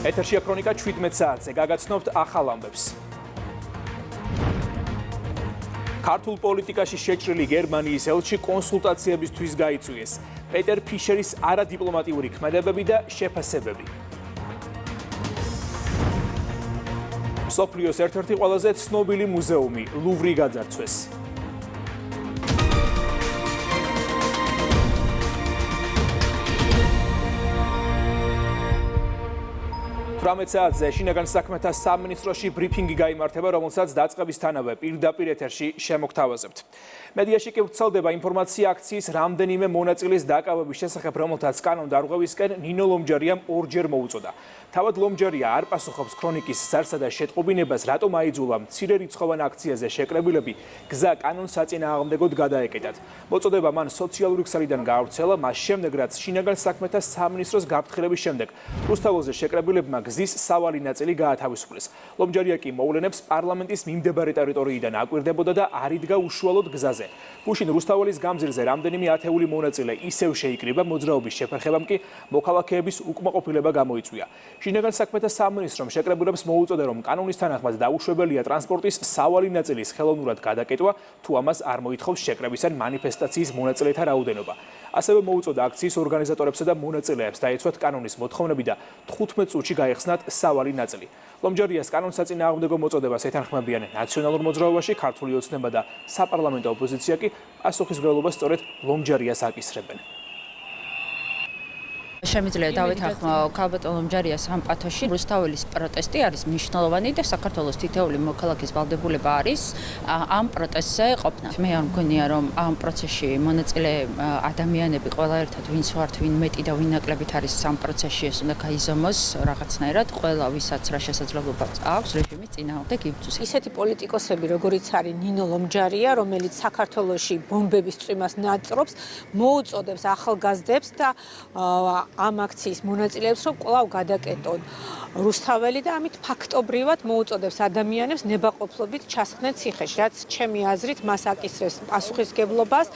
ეთერშია ქრონიკა 17 საათზე. გაგაცნობთ ახალ ამბებს. ქართულ პოლიტიკაში შეჭრილი გერმანიის ელჩი კონსულტაციებისთვის გაიწვიეს. პეტერ ფიშერის არადიპლომატიური ქმედებები და შეფასებები. მსოფლიოს ერთ-ერთი ყველაზე ცნობილი მუზეუმი ლუვრი გაძარცვეს. 18 საათზე შინაგან საქმეთა სამინისტროში ბრიფინგი გაიმართება, რომელსაც დაწყებისთანავე პირდაპირ ეთერში შემოგთავაზებთ. მედიაში კი ვრცელდება ინფორმაცია აქციის რამდენიმე მონაწილის დაკავების შესახებ, რომელთაც კანონდარღვევისკენ ნინო ლომჯარიამ ორჯერ მოუწოდა. თავად ლომჯარია არ პასუხობს ქრონიკის სარსა და შეტყობინებას, რატომ აიძულა მცირე რიცხოვან აქციაზე შეკრებილები გზა კანონსაწინააღმდეგოდ გადაეკეტათ. მოწოდება მან სოციალური ქსელიდან გაავრცელა, მას შემდეგ რაც შინაგან საქმეთა სამინისტროს გაფრთხილების შემდეგ რუსთაველზე შეკრებილებმა გზის სავალი ნაწილი გაათავისუფლეს. ლომჯარია კი მოვლენებს პარლამენტის მიმდებარე ტერიტორიიდან აკვირდებოდა და არ იდგა უშუალოდ გზაზე. გუშინ რუსთაველის გამზირზე რამდენიმე ათეული მონაწილე ისევ შეიკრიბა, მოძრაობის შეფერხებამ კი მოქალაქეების უკმაყოფილება გამოიწვია. შინაგან საქმეთა სამინისტრომ შეკრებილებს მოუწოდა, რომ კანონის თანახმად დაუშვებელია ტრანსპორტის სავალი ნაწილის ხელოვნურად გადაკეტვა, თუ ამას არ მოითხოვს შეკრების ან მანიფესტაციის მონაწილეთა რაოდენობა. ასევე მოუწოდა აქციის ორგანიზატორებსა და მონაწილეებს დაეცვათ კანონის მოთხოვნები და 15 წუთში გაეხსნათ სავალი ნაწილი. ლომჯარიას კანონსაწინააღმდეგო მოწოდებას ეთანხმებიან ნაციონალურ მოძრაობაში ქართული ოცნება და საპარლამენტო ოპოზიცია კი პასუხისმგებლობას სწორედ ლომჯარიას აკისრებენ. Შემიძლია დავითანხმო ქალბატონ ლომჯარიას ამ პათოში. რუსთაველის პროტესტი არის მნიშვნელოვანი და საქართველოს თითოეული მოქალაქის ვალდებულება არის ამ პროტესტზე ყოფნა. მე არ მგონია, რომ ამ პროცესში მონაწილე ადამიანები ყველა ერთად ვინც ვართ, ვინ მეტი და ვინ ნაკლებით არის ამ პროცესში, ეს უნდა გაიზომოს რაღაცნაირად. ყველა ვისაც რა შესაძლებლობა აქვს რეჟიმის წინააღმდეგ იბრძვის. ისეთი პოლიტიკოსები, როგორიც არის ნინო ლომჯარია, რომელიც საქართველოში ბომბების წვიმას ნაწრობს, მოუწოდებს ახალგაზრდებს და ამ აქციის მონაწილეებს, რომ კვლავ გადაკეტონ რუსთაველი და ამით ფაქტობრივად მოუწოდებს ადამიანებს ნებაყოფლობით ჩასხდნენ ციხეში, რაც ჩემი აზრით მას აკისრებს პასუხისმგებლობას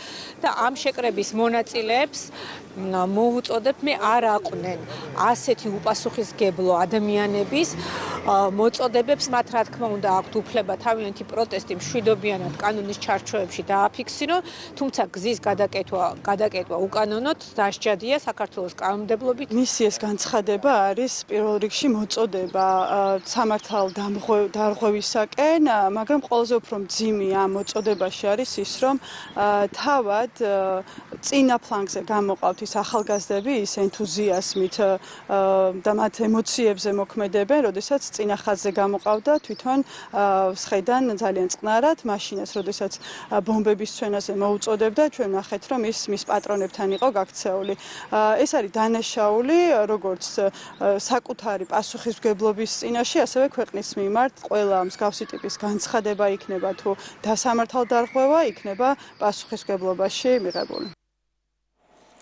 და ამ შეკრების მონაწილეებს მოუწოდებ მე არ აყვნენ ასეთი უპასუხისმგებლო ადამიანების მოწოდებებს, მათ რა თქმა უნდა აქვთ უფლება თავიანთი პროტესტი მშვიდობიანად კანონის ჩარჩოებში დააფიქსირონ, თუმცა გზის გადაკეტვა უკანონოდ დასჯადია საქართველოს კანონმდებლობით. მისი ეს განცხადება არის პირველ რიგში მოწოდება სამართალ დარღვევისაკენ, მაგრამ ყველაზე უფრო მძიმე ამ მოწოდებაში არის ის, რომ თავად წინა ფლანგზე გამოყავთ ის ახალგაზრდები, ის ენთუზიაზმით და მათ ემოციებზე მოქმედებენ, როდესაც წინა ხაზზე გამოყავდა თვითონ სხედან ძალიან წყნარად მაშინას, როდესაც ბომბების ცვენაზე მოუწოდებდა, ჩვენ ნახეთ, რომ ის მის პატრონებთან იყო გაქცეული. ეს არის დანაშაული, როგორც საკუთარი პასუხისმგებლობის წინაშე, ასევე ქვეყნის მიმართ. ყველა მსგავსი ტიპის განცხადება იქნება თუ დასამართალ დარღვევა, იქნება პასუხისმგებლობაში მიღებული.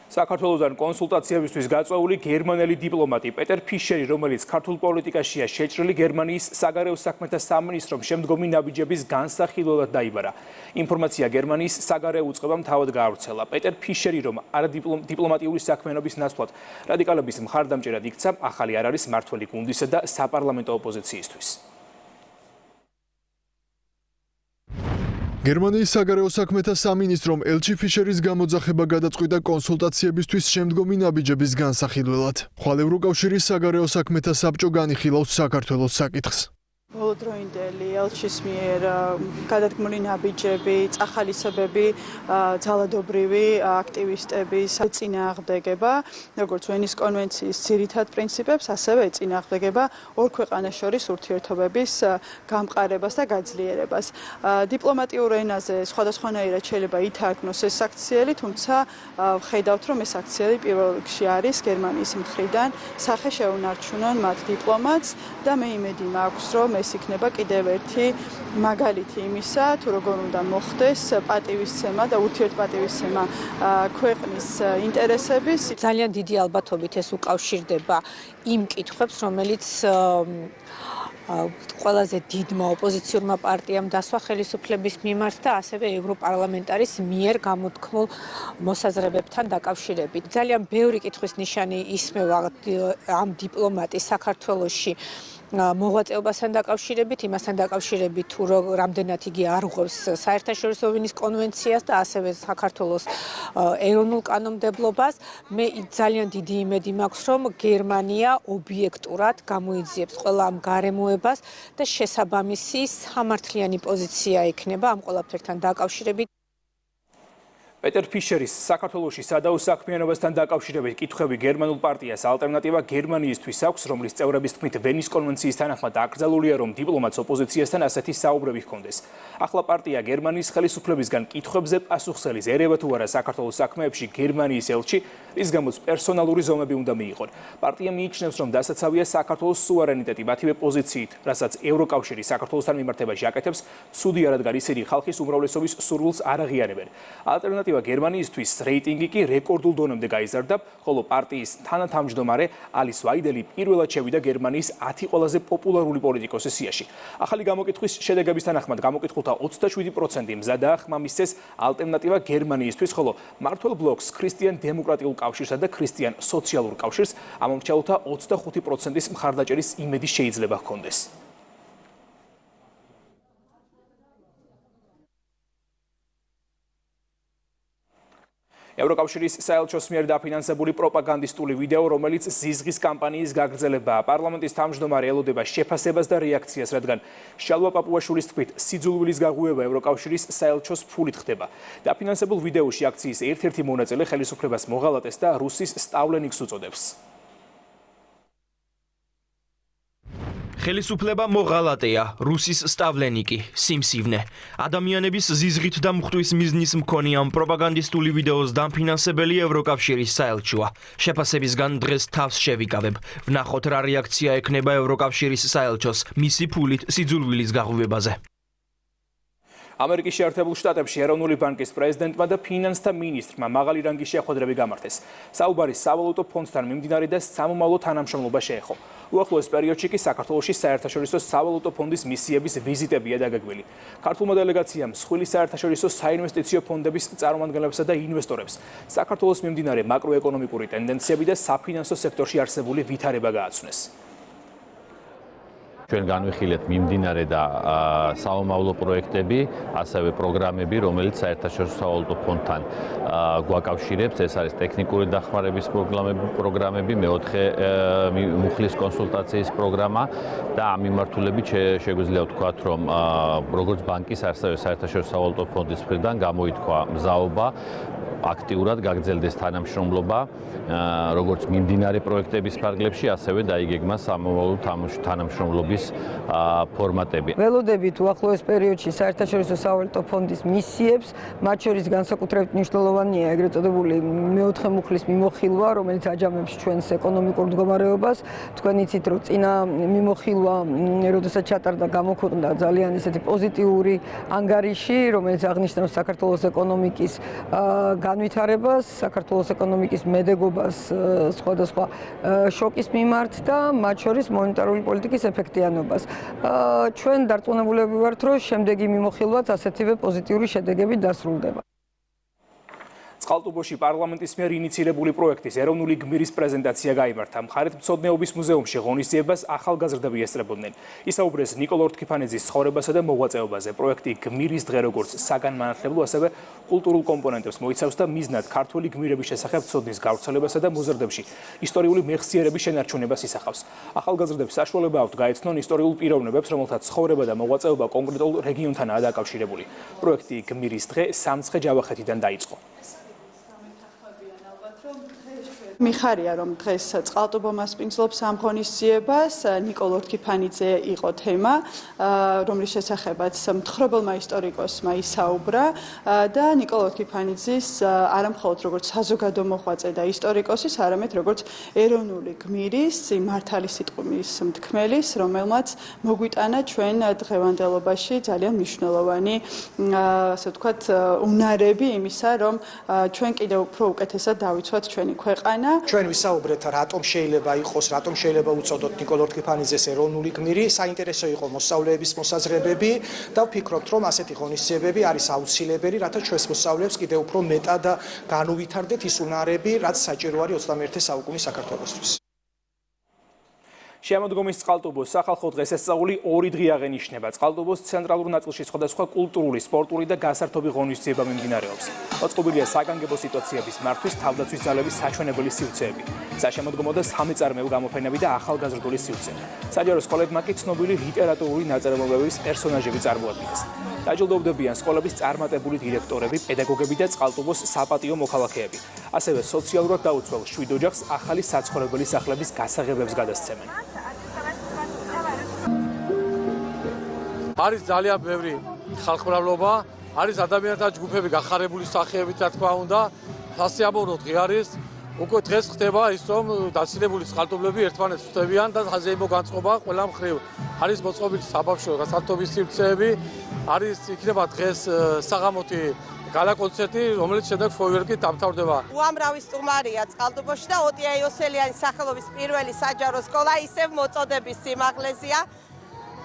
საქართველოსთან კონსულტაციებისთვის გაწვეული გერმანელი დიპლომატი პეტერ ფიშერი, რომელიც ქართულ პოლიტიკაშია შეჭრილი, გერმანიის საგარეო საქმეთა სამინისტრომ შემდგომი ნაბიჯების განსახილველად დაიბარა. ინფორმაცია გერმანიის საგარეო უწყებამ თავად გაავრცელა. პეტერ ფიშერი, რომ არადიპლომატიური საქმიანობის ნაცვლად რადიკალების მხარდამჭერად იქცა, ახალი არ არის მმართველი გუნდისა და საპარლამენტო ოპოზიციისთვის. გერმანიის საგარეო საქმეთა სამინისტრომ ელჩი ფიშერის გამოძახება გადაწყვიტა კონსულტაციებისთვის შემდგომი ნაბიჯების განსახილველად. ხვალ ევროკავშირის საგარეო საქმეთა საბჭო განიხილავს საქართველოს საკითხს. ბოლოდროინდელი ელჩის მიერ გადადგმული ნაბიჯები, წახალისებები, ძალადობრივი აქტივისტების წინააღმდეგება, როგორც ვენის კონვენციის ძირითად პრინციპებს, ასევე წინააღმდეგება ორ ქვეყანას შორის ურთიერთობების გამყარებას და გაძლიერებას. დიპლომატიურ ენაზე სხვადასხვანაირად შეიძლება ითარგმნოს ეს აქციელი, თუმცა ვხედავთ, რომ ეს აქციელი პირველ რიგში არის გერმანიის მხრიდან სახე შეუნარჩუნონ მათ დიპლომატს და მე იმედი მაქვს, რომ ეს იქნება კიდევ ერთი მაგალითი იმისა, თუ როგორ უნდა მოხდეს პატივისცემა და ურთიერთპატივისცემა ქვეყნის ინტერესების. ძალიან დიდი ალბათობით ეს უკავშირდება იმ კითხვებს, რომელიც ყველაზე დიდმა ოპოზიციურმა პარტიამ დასვა ხელისუფლების მიმართ და ასევე ევროპარლამენტარის მიერ გამოთქმულ მოსაზრებებთან დაკავშირებით. ძალიან ბევრი კითხვის ნიშანი ისმევა ამ დიპლომატის საქართველოში მოღვაწეობასთან დაკავშირებით, იმასთან დაკავშირებით, თუ რამდენად იგი არღვევს საერთაშორისო ვინის კონვენციას და ასევე საქართველოს ეროვნულ კანონმდებლობას. მე ძალიან დიდი იმედი მაქვს, რომ გერმანია ობიექტურად გამოიძიებს ყველა ამ გარემოებას და შესაბამისი სამართლიანი პოზიცია ექნება ამ ყველაფერთან დაკავშირებით. პეტერ ფიშერის საქართველოში სადაო საქმიანობასთან დაკავშირებით კითხვები გერმანულ პარტიას ალტერნატივა გერმანიისთვის აქვს, რომლის წევრების თქმით ვენის კონვენციის თანახმად აკრძალულია, რომ დიპლომატს ოპოზიციასთან ასეთი საუბრები ჰქონდეს. ახლა პარტია გერმანიის ხელისუფლებისგან კითხვებზე პასუხს ელის, ერევა თუ არა საქართველოს საქმეებში გერმანიის ელჩი, რის გამოც პერსონალური ზომები უნდა მიიღონ. პარტია მიიჩნევს, რომ დასაცავია საქართველოს სუვერენიტეტი მათივე პოზიციით, რასაც ევროკავშირი საქართველოსთან მიმართებაში აკეთებს, ცუდი არ რადგან ისინი ხალხის უმრავლესობის სურვილს არ აღიარებენ. ალტერნატივა გერმანიისთვის რეიტინგი კი რეკორდულ დონემდე გაიზარდა, ხოლო პარტიის თანათავმჯდომარე ალის ვაიდელი პირველად შევიდა გერმანიის 10 ყველაზე პოპულარული პოლიტიკოსის სიაში. ახალი გამოკითხვის შედეგების თანახმად გამოკითხულთა 27% მზადაა ხმა მისცეს ალტერნატივა გერმანიისთვის, ხოლო მართლ ბლოკს ქრისტიან დემოკრატიულ კავშირსა და ქრისტიან სოციალურ კავშირს ამომრჩევლთა 25%-ის მხარდაჭერის იმედი შეიძლება ჰქონდეს. ევროკავშირის საელჩოს მიერ დაფინანსებული პროპაგანდისტული ვიდეო, რომელიც ზიზღის კამპანიის გაგრძელებაა. პარლამენტის თავმჯდომარე ელოდება შეფასებას და რეაქციას, რადგან შალვა პაპუაშვილის თქმით, სიძულვილის გაღუება ევროკავშირის საელჩოს ფულით ხდება. დაფინანსებულ ვიდეოში აქციის ერთ-ერთი მონაწილე ხელისუფლებას მოღალატეს და რუსის სტავლენიკს უწოდებს. ხელისუფლება მოღალატეა, რუსის სტავლენიკი, სიმსივნე. ადამიანების ზიზღით და მხვთვის მიზნის მქონე ამ პროპაგანდისტული ვიდეოს დამფინანსებელი ევროკავშირის საელჩოა. შეფასებისგან დღეს თავს შევიკავებ. ვნახოთ რა რეაქცია ექნება ევროკავშირის საელჩოს მისი ფულით სიძულვილის გაღუვებაზე. ამერიკის შეერთებულ შტატებში ეროვნული ბანკის პრეზიდენტმა და ფინანსთა მინისტრმა მაღალი რანგის შეხვედრები გამართეს. საუბარი სავალუტო ფონდთან მიმდინარე და სამომავლო თანამშრომლობა შეეხო. უახლოეს პერიოდში კი საქართველოში საერთაშორისო სავალუტო ფონდის მისიების ვიზიტებია დაგეგმილი. ქართულმა დელეგაციამ მსხვილი საერთაშორისო საინვესტიციო ფონდების წარმომადგენლებსა და ინვესტორებს საქართველოს მიმდინარე მაკროეკონომიკური ტენდენციები და საფინანსო სექტორში არსებული ვითარება გააცნეს. ჩვენ განვიხილეთ მიმდინარე და საომავლო პროექტები, ასევე პროგრამები, რომელიც საერთაშორისო სავალუტო ფონდთან გვაკავშირებს. ეს არის ტექნიკური დახმარების პროგრამები, მეოთხე მუხლის კონსულტაციის პროგრამა და ამ მიმართულებით შეგვიძლია ვთქვათ, რომ როგორც ბანკის, ასევე საერთაშორისო სავალუტო ფონდის მხრიდან გამოითქვა მზაობა აქტიურად გაგრძელდეს თანამშრომლობა, როგორც მიმდინარე პროექტების ფარგლებში, ასევე დაიგეგმა სამომავლო თანამშრომლობის ფორმატები. ველოდებით უახლოეს პერიოდში საერთაშორისო სავალუტო ფონდის მისიებს, მათ შორის განსაკუთრებით მნიშვნელოვანია ეგრეთ წოდებული მეოთხე მუხლის მიმოხილვა, რომელიც აჯამებს ჩვენს ეკონომიკურ მდგომარეობას. თქვენ იცით, რომ წინა მიმოხილვა, როდესაც ჩატარდა, გამოქვეყნდა ძალიან ისეთი პოზიტიური ანგარიში, რომელიც აღნიშნავს საქართველოს ეკონომიკის განვითარებას, საქართველოს ეკონომიკის მედეგობას სხვადასხვა შოკის მიმართ და მათ შორის მონეტარული პოლიტიკის ეფექტიანობას. ჩვენ დარწმუნებულები ვართ, რომ შემდეგი მიმოხილვაც ასეთივე პოზიტიური შედეგებით დასრულდება. წყალტუბოში პარლამენტის მიერ ინიცირებული პროექტის ეროვნული გმირის პრეზენტაცია გაიმართა. მხარეთმცოდნეობის მუზეუმში ღონისძიებას ახალგაზრდები ესწრებოდნენ. ისაუბრეს ნიკოლ ორთქიფანიძის ცხოვრებასა და მოღვაწეობაზე. პროექტი გმირის დღე როგორც საგანმანათლებლო, ასევე კულტურულ კომპონენტებს მოიცავს და მიზნად ქართველი გმირების შესახებ ცოდნის გავრცელებასა და მოზრდებში ისტორიული მეხსიერების შენარჩუნებას ისახავს. ახალგაზრდებს საშუალება აქვთ გაეცნონ ისტორიულ პიროვნებებს, რომელთა ცხოვრება და მოღვაწეობა კონკრეტულ რეგიონთანაა დაკავშირებული. პროექტი გმირის დღე სამცხე ჯავახეთიდან დაიწყო. მიხარია, რომ დღეს წყალტუბო მასპინძლობს ამ ღონისძიებას. ნიკოლ ორთქიფანიძე იყო თემა, რომლის შესახებაც მთხრობელმა ისტორიკოსმა ისაუბრა და ნიკოლ ორთქიფანიძის არა მხოლოდ როგორც საზოგადო მოღვაწე და ისტორიკოსის, არამედ როგორც ეროვნული გმირის, მართალი სიტყვის მთქმელის, რომელმაც მოგვიტანა ჩვენ დღევანდელობაში ძალიან მნიშვნელოვანი, ასე ვთქვათ, უნარები იმისა, რომ ჩვენ კიდევ უფრო უკეთესად დავიცვათ გააცვათ ჩვენი ქვეყანა. ჩვენ ვისაუბრეთ რატომ შეიძლება იყოს, რატომ შეიძლება უწოდოთ ნიკოლ ორთქიფანიძეს ეროვნული გმირი, საინტერესო იყო მოსწავლეების მოსაზრებები და ვფიქრობთ, რომ ასეთი ღონისძიებები არის აუცილებელი, რათა ჩვენს მოსწავლეებს კიდევ უფრო მეტად განუვითარდეთ ის უნარები, რაც საჭირო არის 21 საუკუნის საქართველოსთვის. შემოდგომის წყალტუბოს სახალხო დღესასწაული 2 დღე აღენიშნება. წყალტუბოს ცენტრალურ ნაწილში სხვადასხვა კულტურული, სპორტული და გასართობი ღონისძიება მიმდინარეობს. მოწყობილია საგანგებო სიტუაციების მართვის თავდაცვის ძალების საჩვენებელი სივრცეები. საშემოდგომო და სამეწარმეო გამოფენები და ახალგაზრდული სივრცე. საჯარო სკოლებმა კი ცნობილი ლიტერატურული ნაწარმოებების პერსონაჟები წარმოადგენს. დაჯილდოვდებიან სკოლების წარმატებული დირექტორები, პედაგოგები და წყალტუბოს საპატიო მოქალაქეები. ასევე სოციალურად დაუცველ 7 ოჯახს ახალი საცხოვრებელი სახლების გასაღებებს გადასცემენ. არის ძალიან ბევრი ხალხმრავლობა, არის ადამიანთა ჯგუფები გახარებული სახეებით, რა თქმა უნდა, სასიამოვნო დღე არის. უკვე დღეს ხდება ის, რომ დაცილებული წყალტუბლები ერთმანეთს ხვდებიან და საზეიმო განწყობა ყველა მხრივ. არის მოწყობილი საბავშვო გასართობის სივრცეები, არის იქნება დღეს საღამოთი გალა კონცერტი, რომელიც შემდეგ ფოიერკით დამთავრდება. უამრავი სტუმარია წყალტუბოში და ოტია იოსელიანის სახელობის პირველი საჯარო სკოლა ისევ მოწოდების სიმაღლეზეა.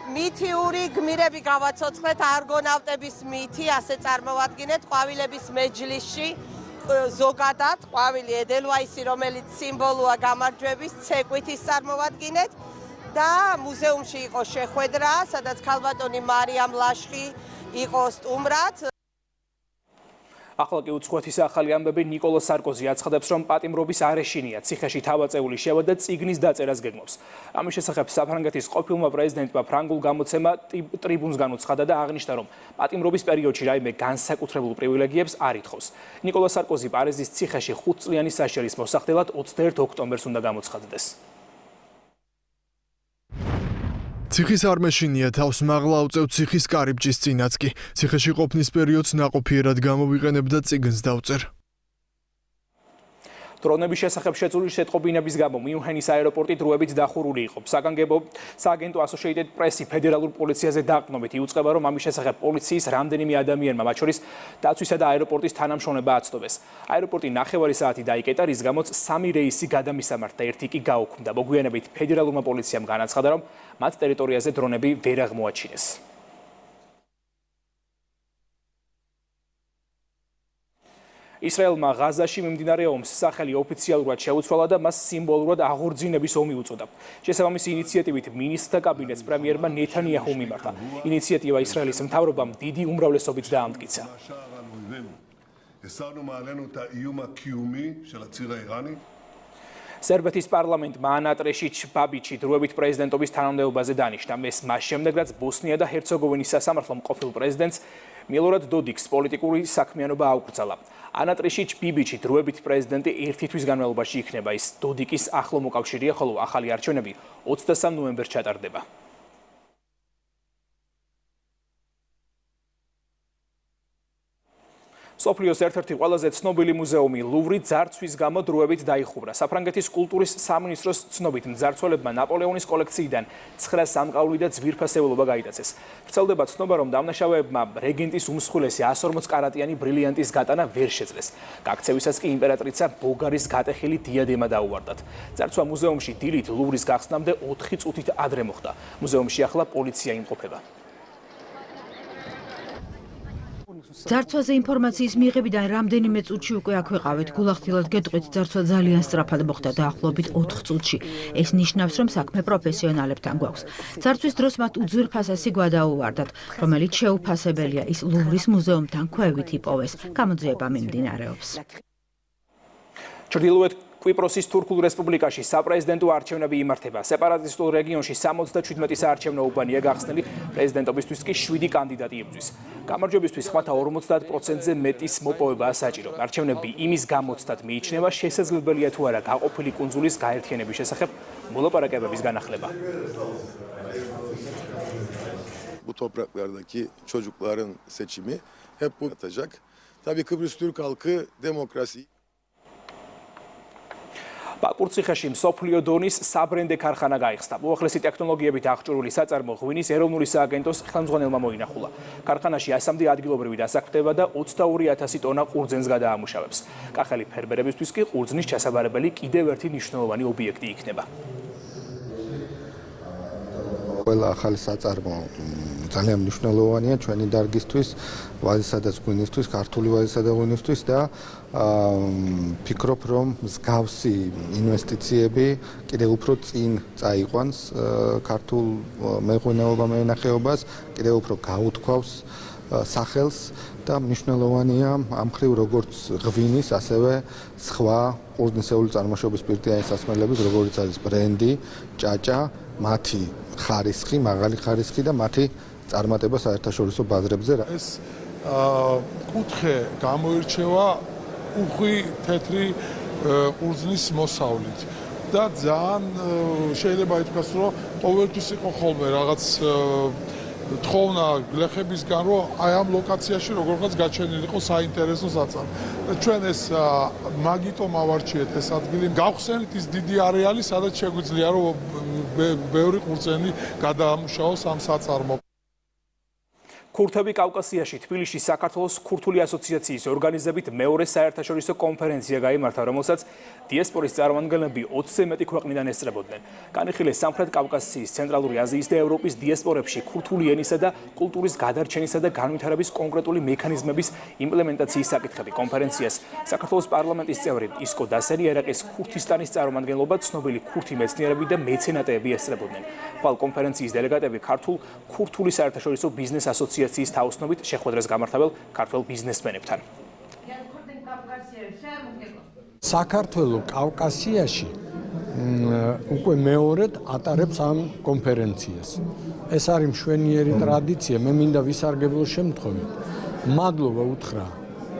მითიური გმირები გავაცოცხლეთ, არგონავტების მითი, ასე წარმოვადგინეთ ყვავილების მეჯლისში. ზოგადად ყვავილი ედელვაისი, რომელიც სიმბოლოა გამარჯვების, ცეკვით ის წარმოვადგინეთ და მუზეუმში იყო შეხვედრა, სადაც ქალბატონი მარიამ ლაშხი იყო სტუმრად. ახლა კი უცხოეთის ახალი ამბები ნიკოლო სარკოზი აცხადებს, რომ პატიმრობის არ ეშინია, ციხეში თავაწეული შევა და წიგნის დაწერას გეგმავს. ამის შესახებ საფრანგეთის ყოფილმა პრეზიდენტმა ფრანგულ გამოცემა ტრიბუნს განუცხადა და აღნიშნა, რომ პატიმრობის პერიოდში რაიმე განსაკუთრებულ პრივილეგიებს არ ითხოვს. ნიკოლო სარკოზი პარიზის ციხეში 5 წლიანი საშერის მოსახდელად 21 ოქტომბერს უნდა გამოცხადდეს. ციხის არ მეშინია თავს მაღლა უწევ ციხის კარიბჭის წინაც კი. ციხეში ყოფნის პერიოდს ნაყოფიერად გამოვიყენებ და წიგნს დავწერ. დრონების შესახებ შეწული შეტყობინების გამო მიუნჰენის აეროპორტი დროებით დახურული იყო. სააგენტო Associated Press-ი ფედერალურ პოლიციაზე დაყრდნობით იუწყება, რომ ამის შესახებ პოლიციის რამდენიმე ადამიანმა, მათ შორის დაცვისა და აეროპორტის თანამშრომლობა აცდობეს. აეროპორტი 9 საათი დაიკეტა, რის გამოც 3 რეისი გადამისამართ და 1 კი გაუქმდა. მოგვიანებით ფედერალურმა პოლიციამ განაცხადა, რომ მათ ტერიტორიაზე დრონები ვერ აღმოაჩინეს. ისრაელმა ღაზაში მიმდინარე ომს სახელი ოფიციალურად შეუცვალა და მას სიმბოლურად აღორძინების ომი უწოდა. შესაბამისი ინიციატივით მინისტრთა კაბინეტს პრემიერმა ნეთანიაჰუ მიმართა. ინიციატივა ისრაელის მთავრობამ დიდი უმრავლესობით დაამტკიცა. სერბეთის პარლამენტმა ანატრეშიჩ ბაბიჩი დროებით პრეზიდენტობის თანამდებობაზე დანიშნა. მას შემდეგ, რაც ბოსნია და ჰერცეგოვინის სასამართლომ ყოფილ პრეზიდენტს მილორად დოდიკს პოლიტიკური საქმიანობა აუკრძალა. ანატრეშიჩ ბიბიჩი დროებით პრეზიდენტი 1 თვის განმავლობაში იქნება. ის დოდიკის ახლო მოკავშირეა, ხოლო ახალი არჩევნები 23 ნოემბერს ჩატარდება. სოფლიოს ერთ-ერთი ყველაზე ცნობილი მუზეუმი ლუვრი ძარცვის გამო დროებით დაიხურა. საფრანგეთის კულტურის სამინისტროს ცნობით მძარცველებმა ნაპოლეონის კოლექციიდან 9 სამყავრული და ძვირფასეულობა გაიტაცეს. ვრცელდება ცნობა, რომ დამნაშავეებმა რეგენტის უმსხვილესი 140 კარატიანი ბრილიანტის გატანა ვერ შეძლეს. გაქცევისას კი იმპერატრიცა ბოგარის გატეხილი დიადემა დაუვარდათ. ძარცვა მუზეუმში დილით ლუვრის გახსნამდე 4 წუთით ადრე მოხდა. მუზეუმში ახლა პოლიცია იმყოფება. ძარცვაზე ინფორმაციის მიღებიდან რამდენიმე წუთში უკვე აქ ვიყავით. გულახდილად გეტყვით, ძარცვა ძალიან სწრაფად მოხდა დაახლოებით 4 წუთში. ეს ნიშნავს, რომ საქმე პროფესიონალებთან გვაქვს. ძარცვის დროს მათ უძვირფასესი გვადაუვარდათ, რომელიც შეუფასებელია. ის ლუვრის მუზეუმთან ქვევით იპოვეს. გამოძიება მიმდინარეობს. ჩრდილოეთ კვიპროსის თურქულ რესპუბლიკაში საპრეზიდენტო არჩევნები იმართება. სეპარატისტულ რეგიონში 77 საარჩევნო უბანია გახსნილი, პრეზიდენტობისთვის კი 7 კანდიდატი იბრძვის. გამარჯვებისთვის ხმათა 50%-ზე მეტის მოპოვებაა საჭირო. არჩევნები იმის გამოცდად მიიჩნევა, შესაძლებელია თუ არა გაყოფილი კუნძულის გაერთიანების შესახებ მოლაპარაკებების განახლება. Bu topraklardaki çocukların seçimi hep bu atacak. Tabii Kıbrıs Türk halkı demokrasi პაკურციხეში მსოფლიო დონის საბრენდე ქარხანა გაიხსნა. უახლესი ტექნოლოგიებით აღჭურვილი საწარმო ღვინის ეროვნული სააგენტოს ხელმძღვანელმა მოინახულა. ქარხანაში 100-მდე ადგილობრივი დასაქმდება და 22,000 ტონა ყურძენს გადაამუშავებს. კახელი ფერმერებისთვის კი ყურძნის ჩასაბარებელი კიდევ ერთი მნიშვნელოვანი ობიექტი იქნება. ყველა ახალი საწარმო ძალიან მნიშვნელოვანია ჩვენი დარგისთვის, ვაზისა და ღვინისთვის, ქართული ვაზისა და ღვინისთვის და ფიქრობ, რომ მსგავსი ინვესტიციები კიდევ უფრო წინ წაიყვანს ქართულ მეღვინეობა მევენახეობას, კიდევ უფრო გაუთქვავს სახელს და მნიშვნელოვანია ამ მხრივ როგორც ღვინის, ასევე სხვა ყურძნისეული წარმოშობის სპირტიანი სასმელების, როგორიც არის ბრენდი, ჭაჭა, მათი ხარისხი, მაღალი ხარისხი და მათი წარმატება საერთაშორისო ბაზრებზე. ეს კუთხე გამოირჩევა უხვი თეთრი ყურძნის მოსავლით და ძალიან შეიძლება ითქვას, რომ ყოველთვის იყო ხოლმე რაღაც თხოვნა გლეხებისგან, რომ აი ამ ლოკაციაში როგორღაც გაჩენილიყო საინტერესო საწარმო. ჩვენ ეს მაგიტომ ავარჩიეთ ეს ადგილი. გავხსენით ის დიდი არეალი, სადაც შეგვიძლია რომ ბევრი ყურძენი გადაამუშავოს ამ საწარმო. ქურთები კავკასიაში თბილისში საქართველოს ქურთული ასოციაციის ორგანიზებით მეორე საერთაშორისო კონფერენცია გაიმართა, რომელსაც დიასპორის წარმომადგენლები 20-ზე მეტი ქვეყნიდან ესწრებოდნენ. განიხილეს სამხრეთ კავკასიის, ცენტრალური აზიის და ევროპის დიასპორებში ქურთული ენისა და კულტურის გადარჩენისა და განვითარების კონკრეტული მექანიზმების იმპლემენტაციის საკითხები. კონფერენციას საქართველოს პარლამენტის წევრი ისკო დასენი, ერაყის ქურთისტანის წარმომადგენლობა, ცნობილი ქურთი მეცნიერები და მეცენატეები ესწრებოდნენ. ხვალ კონფერენციის დელეგატები ქურთული საერთაშორისო ბიზნეს ასოციაციის თაოსნობით შეხვედრას გამართავენ ქართველ ბიზნესმენებთან. საქართველოს კავკასიაში უკვე მეორედ ატარებს ამ კონფერენციას. ეს არის მშვენიერი ტრადიცია, მე მინდა ვისარგებლო შემთხვევით. მადლობა უთხრა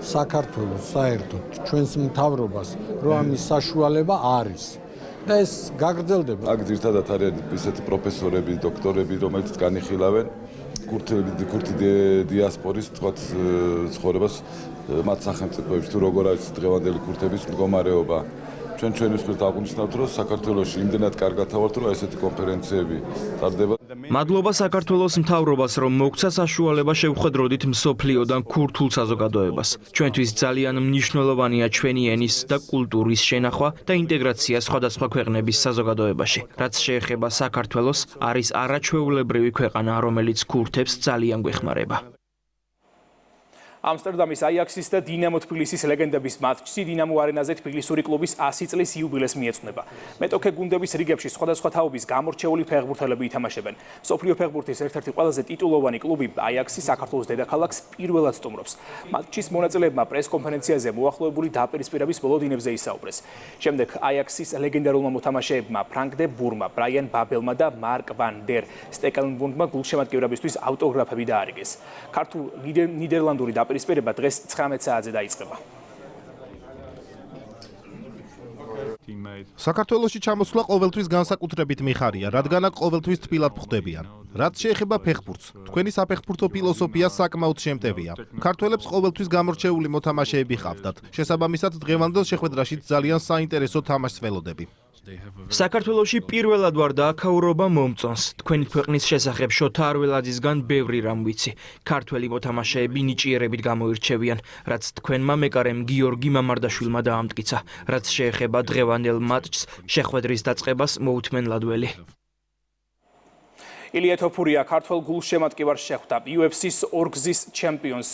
საქართველოს საერთოდ ჩვენს მთავრობას, რომ ამის საშუალება არის. და ეს გაგრძელდება. აქ ძირთადად არიან ისეთი პროფესორები, დოქტორები, რომელიც განიხილავენ ქურთი დიასპორის ცხოვრებას მათ სახელმწიფოებში, თუ როგორ არის დღევანდელი ქურთების მდგომარეობა. ჩვენი მსხვერპლად აღვნიშნავთ, რომ საქართველოში იმდენად კარგად ავართ, რომ ესეთი კონფერენციები ტარდება. მადლობა საქართველოს მთავრობას, რომ მოგცა საშუალება შევხვედროდით მსოფლიოდან ქურთულ საზოგადოებას. ჩვენთვის ძალიან მნიშვნელოვანია ჩვენი ენის და კულტურის შენახვა და ინტეგრაცია სხვადასხვა ქვეყნების საზოგადოებაში. რაც შეეხება საქართველოს, არის არაჩვეულებრივი ქვეყანა, რომელიც ქურთებს ძალიან გვეხმარება. ამსტერდამის აიაქსის და დინამო თბილისის ლეგენდების მატჩი დინამო არენაზე თბილისური კლუბის 100 წლის იუბილეს მიეძღვნება. მეტოქე გუნდების რიგებში სხვადასხვა თაობის გამორჩეული ფეხბურთელები ითამაშებენ. მსოფლიო ფეხბურთის ერთ-ერთი ყველაზე ტიტულოვანი კლუბი აიაქსი საქართველოს დედაქალაქს პირველად სტუმრობს. მატჩის მონაწილეებმა პრეს-კონფერენციაზე მოახლოებული დაპირისპირების ბოლო დინებზე ისაუბრეს. შემდეგ აიაქსის ლეგენდარულმა მოთამაშეებმა ფრანკ დე ბურმა, ბრაიან ბაბელმა და მარკ ვან დერ სტეკელენბურგმა გულშემატკივრებისთვის ავტოგრაფები დაარიგეს. ქართულ ნიდერლანდური პირისპირება დღეს 19 საათზე დაიწყება. საქართველოში ჩამოსვლა ყოველთვის განსაკუთრებით მიხარია, რადგან აქ ყოველთვის თბილად ხვდებიან. რაც შეეხება ფეხბურთს, თქვენი საფეხბურთო ფილოსოფია საკმაოდ შემტევია. ქართველებს ყოველთვის გამორჩეული მოთამაშეები ჰყავდათ. შესაბამისად, დღევანდელ შეხვედრაში ძალიან საინტერესო თამაშს ველოდები. საქართველოში პირველად ვარ და აქაურობა მომწონს. თქვენი ქვეყნის შესახებ შოთა არველაძისგან ბევრი რამ ვიცი. ქართველი მოთამაშეები ნიჭიერებით გამოირჩევიან, რაც თქვენმა მეკარემ გიორგი მამარდაშვილმა დაამტკიცა. რაც შეეხება დღევანდელ მატჩს, შეხვედრის დაწყებას მოუთმენლად ველი. ილია თოფურია ქართველ გულშემატკივარს შეხვდა. UFC-ს ორგზის ჩემპიონს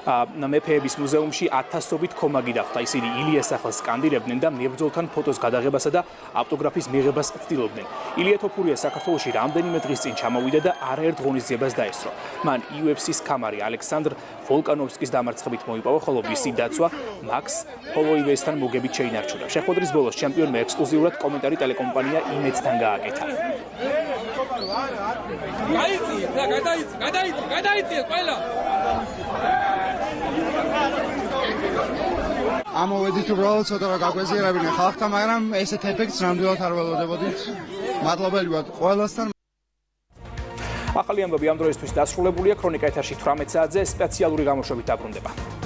მეფეების მუზეუმში 1000-ობით კომაგი დახვდა. ისინი ილიას სახელს სკანდირებდნენ და მებრძოლთან ფოტოს გადაღებასა და ავტოგრაფის მიღებას ცდილობდნენ. ილია თოფურია საქართველოში რამდენიმე დღის წინ ჩამოვიდა და არაერთ ღონისძიებას დაესწრო. მან UFC-ს ქამარი ალექსანდრ ვოლკანოვსკის დამარცხებით მოიპოვა, ხოლო მისი დაცვა მაქს ჰოლოივესთან მოგებით შეინარჩუნა. შეხვედრის ბოლოს ჩემპიონმა ექსკლუზიურად კომენტარი ტელეკომპანია იმედთან გააკეთა. გადაიცი ყველა. ამოვედით უბრალოდ ცოტა რა გაგვეზიარებინა ხალხთან, მაგრამ ესეთ ეფექტს ნამდვილად არ ველოდებოდით. მადლობელი ვარ ყველასთან. ახალი ამბები ამ დროისთვის დასრულებულია. ქრონიკა ეთერში 18 საათზე სპეციალური გამოშვებით დაბრუნდება.